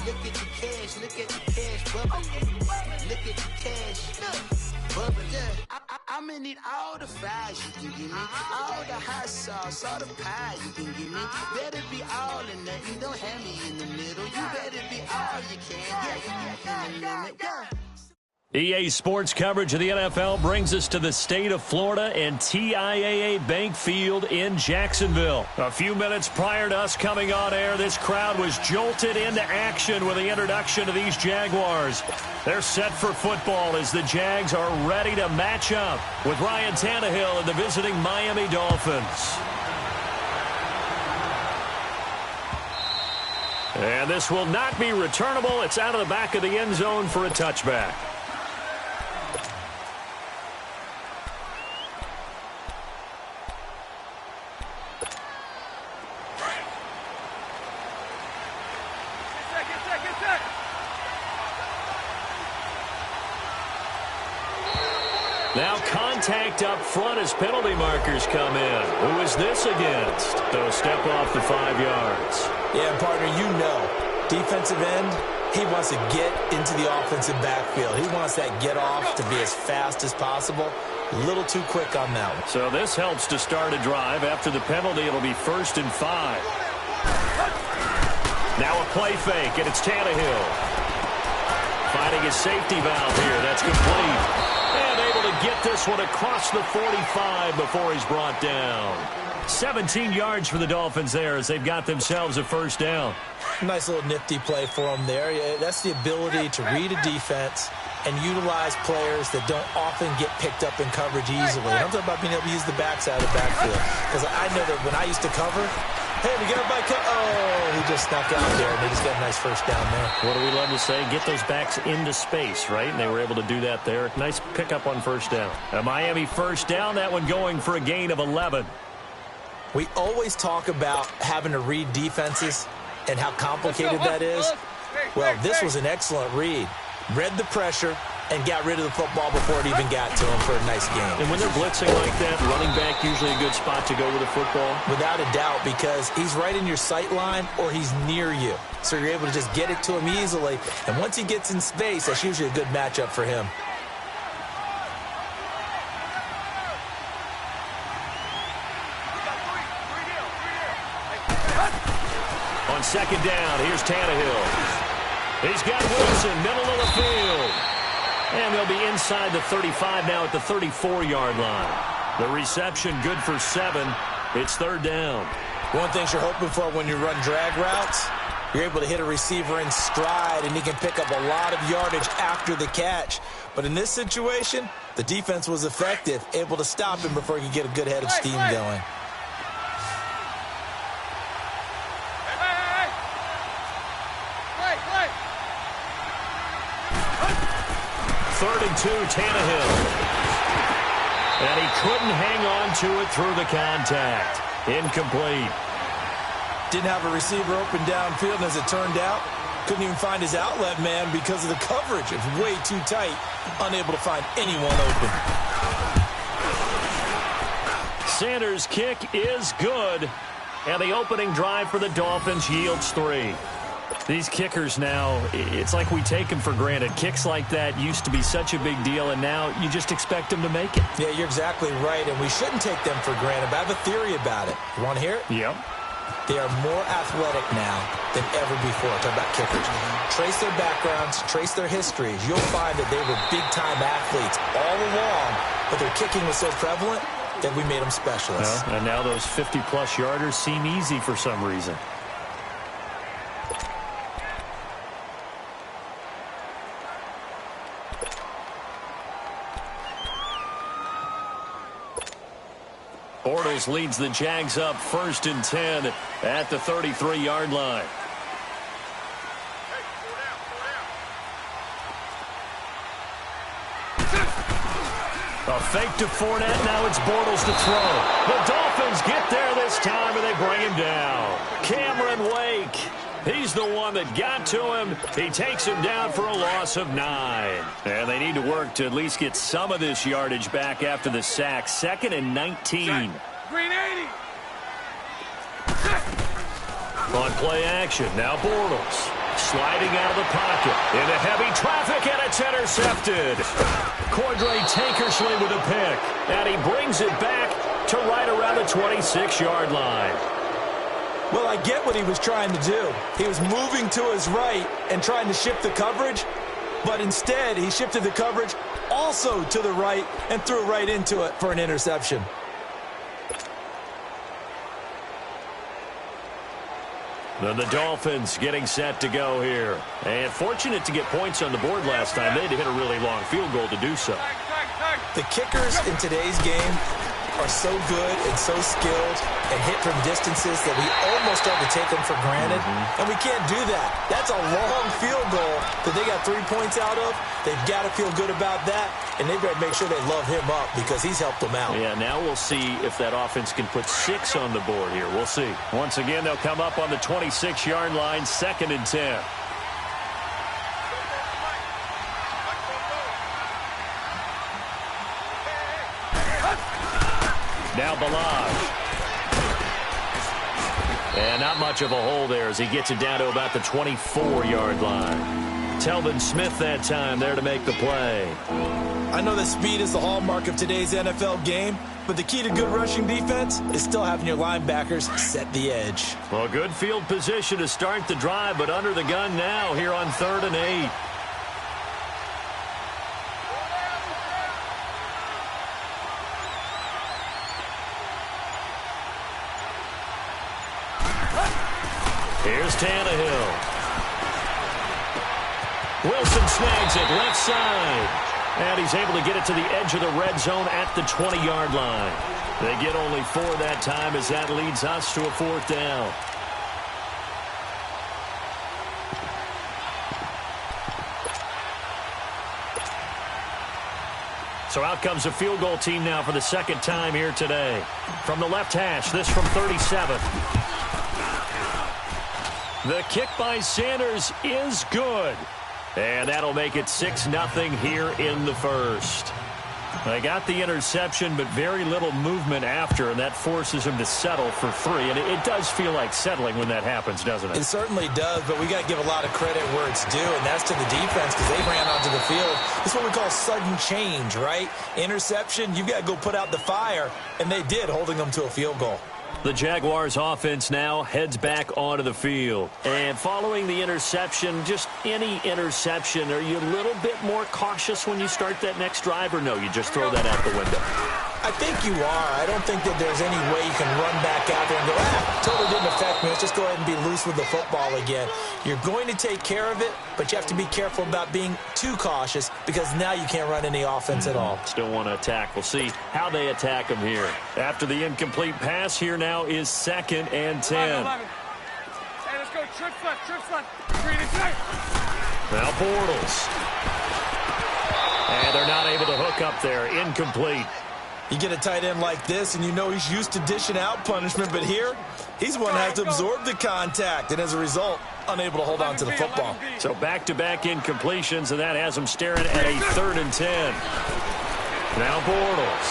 Look at the cash, look at the cash bubbling. Look at the cash, look, bubbling. I'ma need all the fries you can give me, all the hot sauce, all the pie you can give me. Better be all or nothing, don't have me in the middle. You better be all you can, in the limit, EA Sports coverage of the NFL brings us to the state of Florida and TIAA Bank Field in Jacksonville. A few minutes prior to us coming on air, this crowd was jolted into action with the introduction of these Jaguars. They're set for football as the Jags are ready to match up with Ryan Tannehill and the visiting Miami Dolphins. And this will not be returnable. It's out of the back of the end zone for a touchback. Now contact up front as penalty markers come in. Who is this against? They'll step off the 5 yards. Yeah, partner, you know, defensive end, he wants to get into the offensive backfield. He wants that get off to be as fast as possible. A little too quick on that one. So this helps to start a drive. After the penalty, it'll be 1st and 5. Now a play fake, and it's Tannehill. Finding his safety valve here. That's complete. And able to get this one across the 45 before he's brought down. 17 yards for the Dolphins there as they've got themselves a 1st down. Nice little nifty play for them there. That's the ability to read a defense and utilize players that don't often get picked up in coverage easily. And I'm talking about being able to use the backside of the backfield. Because I know that when I used to cover, hey, we got everybody he just snuck out there, and they just got a nice 1st down there. What do we love to say? Get those backs into space, right? And they were able to do that there. Nice pickup on 1st down. A Miami 1st down, that one going for a gain of 11. We always talk about having to read defenses and how complicated that is. Well, this was an excellent read. Read the pressure and got rid of the football before it even got to him for a nice game. And when they're blitzing like that, running back usually a good spot to go with the football? Without a doubt, because he's right in your sight line or he's near you. So you're able to just get it to him easily. And once he gets in space, that's usually a good matchup for him. On 2nd down, here's Tannehill. He's got Wilson, middle of the field. And they'll be inside the 35 now at the 34-yard line. The reception good for 7. It's 3rd down. One thing you're hoping for when you run drag routes, you're able to hit a receiver in stride, and he can pick up a lot of yardage after the catch. But in this situation, the defense was effective, able to stop him before he could get a good head of steam going. Third and 2, Tannehill. And he couldn't hang on to it through the contact. Incomplete. Didn't have a receiver open downfield, and as it turned out, couldn't even find his outlet man because of the coverage. It's way too tight, unable to find anyone open. Sanders' kick is good. And the opening drive for the Dolphins yields 3. These kickers now, it's like we take them for granted. Kicks like that used to be such a big deal, and now you just expect them to make it. Yeah, you're exactly right, and we shouldn't take them for granted. But I have a theory about it. You want to hear it? Yep. They are more athletic now than ever before. Talk about kickers. Trace their backgrounds, trace their histories. You'll find that they were big-time athletes all along, but their kicking was so prevalent that we made them specialists. Well, and now those 50-plus yarders seem easy for some reason. Bortles leads the Jags up 1st and 10 at the 33-yard line. A fake to Fournette. Now it's Bortles to throw. The Dolphins get there this time, and they bring him down. Cameron Wake. He's the one that got to him. He takes him down for a loss of 9. And they need to work to at least get some of this yardage back after the sack. 2nd and 19. Green 80. On play action, now Bortles. Sliding out of the pocket. Into heavy traffic, and it's intercepted. Cordray Tankersley with a pick. And he brings it back to right around the 26-yard line. Well, I get what he was trying to do. He was moving to his right and trying to shift the coverage, but instead he shifted the coverage also to the right and threw right into it for an interception. Then the Dolphins getting set to go here. And fortunate to get points on the board last time. They had to hit a really long field goal to do so. The kickers in today's game are so good and so skilled and hit from distances that we almost start to take them for granted. And we can't do that. That's a long field goal that they got 3 points out of. They've got to feel good about that, and they better make sure they love him up because he's helped them out. Yeah, now we'll see if that offense can put 6 on the board here. We'll see. Once again, they'll come up on the 26-yard line, 2nd and 10. Now Balaj. And not much of a hole there as he gets it down to about the 24-yard line. Telvin Smith that time there to make the play. I know that speed is the hallmark of today's NFL game, but the key to good rushing defense is still having your linebackers set the edge. Well, good field position to start the drive, but under the gun now here on 3rd and 8. Here's Tannehill. Wilson snags it left side. And he's able to get it to the edge of the red zone at the 20-yard line. They get only 4 that time as that leads us to a 4th down. So out comes the field goal team now for the 2nd time here today. From the left hash, this from 37. The kick by Sanders is good. And that'll make it 6-0 here in the first. They got the interception, but very little movement after, and that forces him to settle for 3. And it does feel like settling when that happens, doesn't it? It certainly does, but we got to give a lot of credit where it's due, and that's to the defense because they ran onto the field. It's what we call sudden change, right? Interception, you've got to go put out the fire, and they did, holding them to a field goal. The Jaguars offense now heads back onto the field. And following the interception, just any interception, are you a little bit more cautious when you start that next drive, or no, you just throw that out the window? I think you are. I don't think that there's any way you can run back out there and go, totally didn't affect me. Let's just go ahead and be loose with the football again. You're going to take care of it, but you have to be careful about being too cautious because now you can't run any offense at all. Still want to attack. We'll see how they attack him here. After the incomplete pass, here now is 2nd and 10. 11. Hey, let's go. Trips left. Now Bortles. And they're not able to hook up there. Incomplete. You get a tight end like this, and you know he's used to dishing out punishment, but here, he's one that has to absorb the contact, and as a result, unable to hold on to the football. So back-to-back incompletions, and that has him staring at a 3rd and 10. Now Bortles.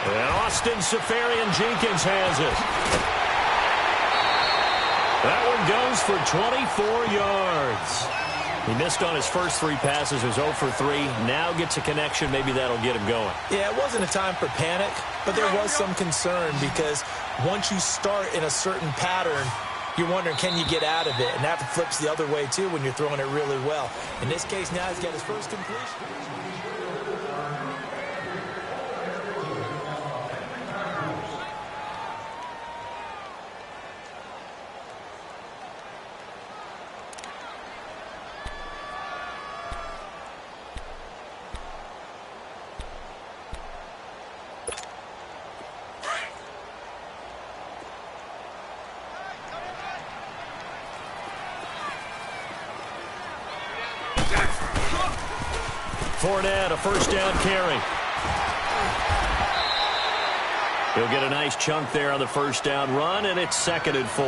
And Austin Seferian-Jenkins has it. That one goes for 24 yards. He missed on his first 3 passes, was 0 for 3. Now gets a connection. Maybe that'll get him going. Yeah, it wasn't a time for panic, but there was some concern because once you start in a certain pattern, you're wondering, can you get out of it? And that flips the other way, too, when you're throwing it really well. In this case, now he's got his first completion. Fournette, a first down carry. He'll get a nice chunk there on the first down run, and it's 2nd and 4.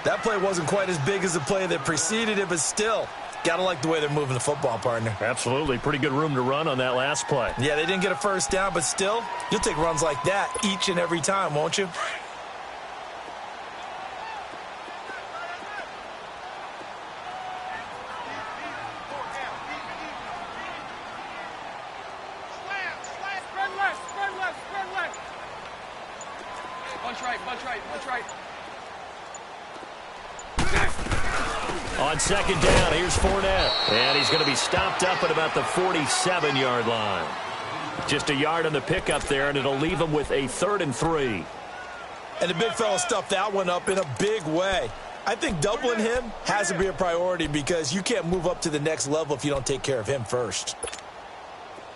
That play wasn't quite as big as the play that preceded it, but still, gotta like the way they're moving the football, partner. Absolutely. Pretty good room to run on that last play. Yeah, they didn't get a first down, but still, you'll take runs like that each and every time, won't you? Bunch right. On second down, here's Fournette. And he's going to be stopped up at about the 47-yard line. Just a yard on the pickup there, and it'll leave him with a 3rd and 3. And the big fella stuffed that one up in a big way. I think doubling him has to be a priority because you can't move up to the next level if you don't take care of him first.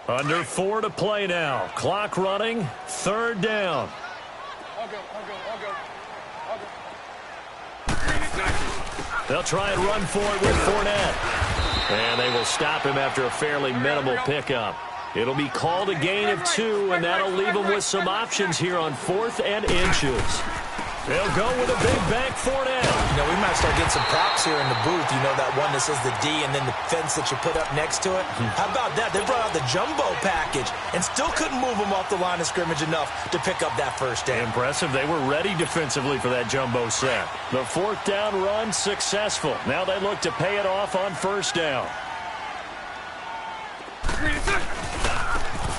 Under 4 to play now. Clock running, 3rd down. I'll go. They'll try and run for it with Fournette. And they will stop him after a fairly minimal pickup. It'll be called a gain of 2, and that'll leave them with some options here on 4th and inches. They'll go with a big bank Fournette. You know, we might start getting some props here in the booth. You know, that one that says the D and then the fence that you put up next to it? How about that? They brought out the jumbo package and still couldn't move them off the line of scrimmage enough to pick up that first down. Impressive. They were ready defensively for that jumbo set. The 4th down run successful. Now they look to pay it off on 1st down.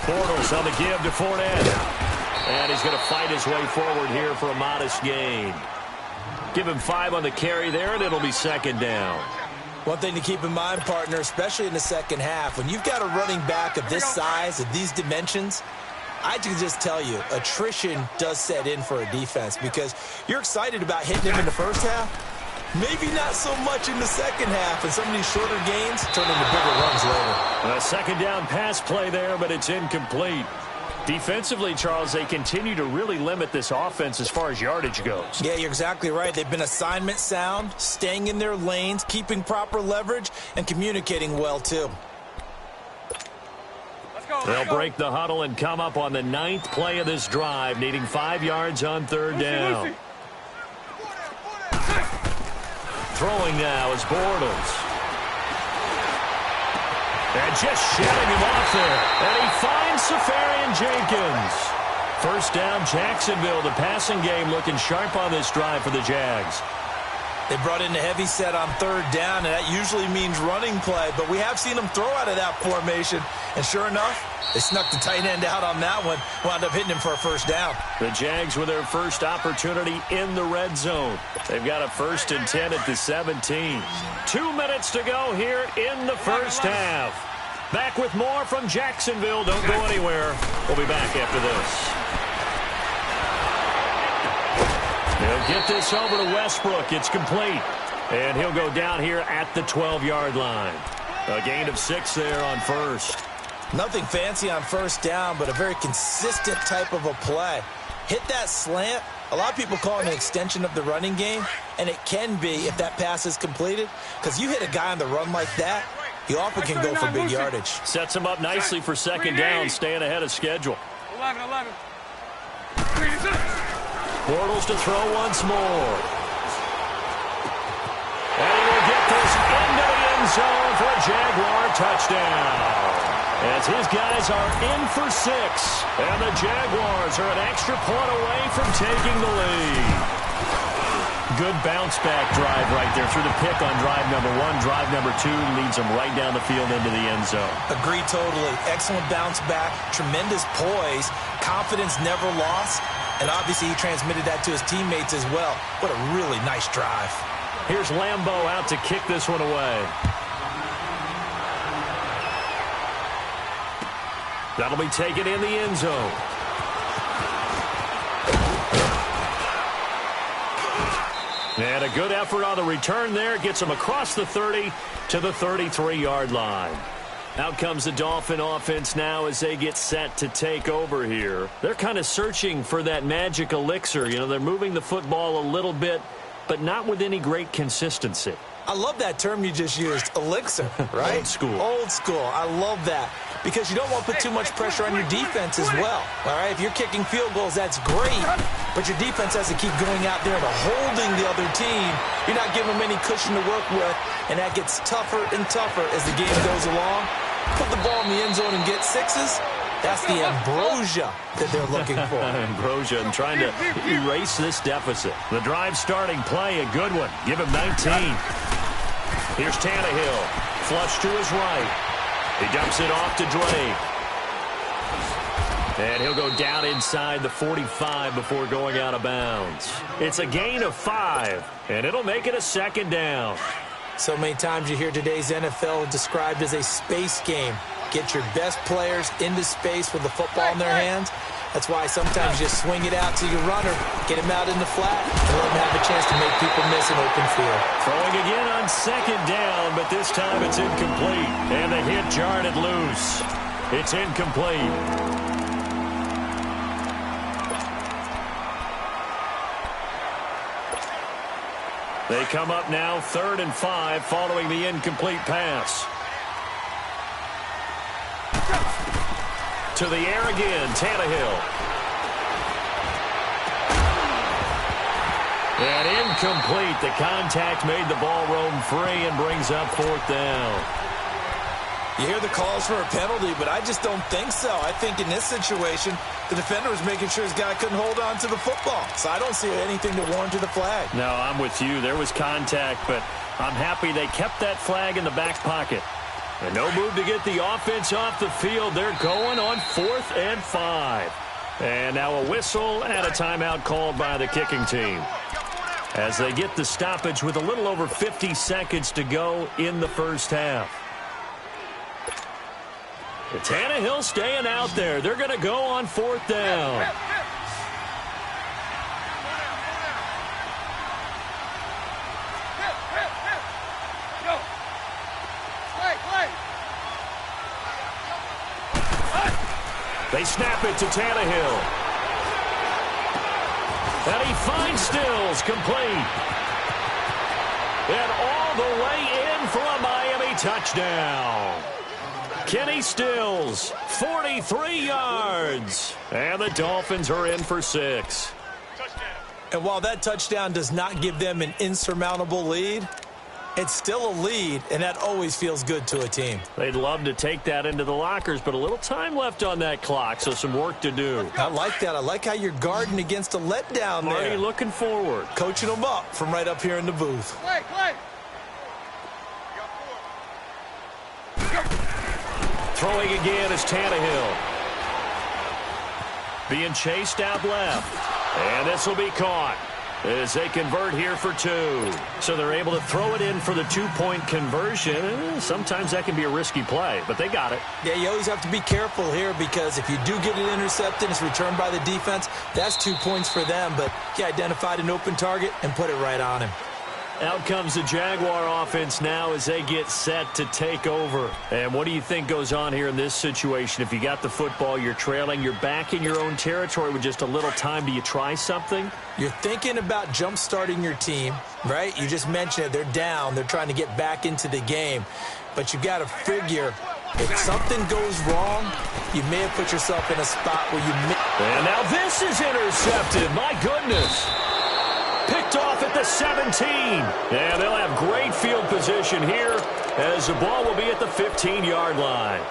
Bortles on the give to Fournette. And he's going to fight his way forward here for a modest gain. Give him 5 on the carry there, and it'll be 2nd down. One thing to keep in mind, partner, especially in the second half, when you've got a running back of this size, of these dimensions, I can just tell you, attrition does set in for a defense because you're excited about hitting him in the first half. Maybe not so much in the second half, and some of these shorter gains turn into bigger runs later. A 2nd down pass play there, but it's incomplete. Defensively, Charles, they continue to really limit this offense as far as yardage goes. Yeah, you're exactly right. They've been assignment sound, staying in their lanes, keeping proper leverage, and communicating well, too. They'll break the huddle and come up on the 9th play of this drive, needing 5 yards on 3rd down. Throwing now is Bortles. And just shedding him off there. And he finds Safarian Jenkins. 1st down, Jacksonville. The passing game looking sharp on this drive for the Jags. They brought in the heavy set on 3rd down, and that usually means running play. But we have seen them throw out of that formation. And sure enough, they snuck the tight end out on that one. Wound up hitting him for a 1st down. The Jags with their first opportunity in the red zone. They've got a 1st and 10 at the 17. 2 minutes to go here in the first half. Back with more from Jacksonville. Don't go anywhere. We'll be back after this. They'll get this over to Westbrook. It's complete. And he'll go down here at the 12-yard line. A gain of 6 there on 1st. Nothing fancy on 1st down, but a very consistent type of a play. Hit that slant. A lot of people call it an extension of the running game, and it can be if that pass is completed, because you hit a guy on the run like that, he often can go for big yardage. Sets him up nicely for 2nd down, staying ahead of schedule. 11. Bortles to throw once more. And he will get this into the end zone for a Jaguar touchdown. As his guys are in for 6. And the Jaguars are an extra point away from taking the lead. Good bounce-back drive right there through the pick on drive number 1. Drive number 2 leads them right down the field into the end zone. Agree totally. Excellent bounce-back, tremendous poise, confidence never lost, and obviously he transmitted that to his teammates as well. What a really nice drive. Here's Lambeau out to kick this one away. That'll be taken in the end zone. And a good effort on the return there. Gets him across the 30 to the 33-yard line. Out comes the Dolphin offense now as they get set to take over here. They're kind of searching for that magic elixir. You know, they're moving the football a little bit, but not with any great consistency. I love that term you just used, elixir, right? Old school. Old school. I love that. Because you don't want to put too much pressure on your defense as well. All right, if you're kicking field goals, that's great. But your defense has to keep going out there and holding the other team. You're not giving them any cushion to work with, and that gets tougher and tougher as the game goes along. Put the ball in the end zone and get 6s. That's the ambrosia that they're looking for. Ambrosia and trying to erase this deficit. The drive starting play, a good one. Give him 19. Here's Tannehill. Flush to his right. He dumps it off to Drake. And he'll go down inside the 45 before going out of bounds. It's a gain of 5, and it'll make it a second down. So many times you hear today's NFL described as a space game. Get your best players into space with the football in their hands. That's why sometimes you just swing it out to your runner, get him out in the flat, and let him have a chance to make people miss an open field. Throwing again on second down, but this time it's incomplete. And the hit jarred it loose. It's incomplete. They come up now 3rd and 5 following the incomplete pass. To the air again, Tannehill. And incomplete. The contact made the ball roam free and brings up 4th down. You hear the calls for a penalty, but I just don't think so. I think in this situation, the defender was making sure his guy couldn't hold on to the football. So I don't see anything to warrant the flag. No, I'm with you. There was contact, but I'm happy they kept that flag in the back pocket. And no move to get the offense off the field. They're going on 4th and 5. And now a whistle and a timeout called by the kicking team, as they get the stoppage with a little over 50 seconds to go in the first half. Tannehill staying out there. They're going to go on 4th down. They snap it to Tannehill. And he finds Stills, complete. And all the way in for a Miami touchdown. Kenny Stills, 43 yards. And the Dolphins are in for 6. And while that touchdown does not give them an insurmountable lead, it's still a lead, and that always feels good to a team. They'd love to take that into the lockers, but a little time left on that clock, so some work to do. I like that. I like how you're guarding against a letdown there. Already looking forward. Coaching them up from right up here in the booth. Play. Throwing again is Tannehill. Being chased out left. And this will be caught as they convert here for 2. So they're able to throw it in for the 2-point conversion. Sometimes that can be a risky play, but they got it. Yeah, you always have to be careful here, because if you do get it intercepted, it's returned by the defense, that's 2 points for them. But he identified an open target and put it right on him. Out comes the Jaguar offense now as they get set to take over. And what do you think goes on here in this situation? If you got the football, you're trailing, you're back in your own territory with just a little time. Do you try something? You're thinking about jump-starting your team, right? You just mentioned it. They're down. They're trying to get back into the game. But you got to figure, if something goes wrong, you may have put yourself in a spot where you... And now this is intercepted. My goodness. Picked off at the 17. And they'll have great field position here as the ball will be at the 15-yard line.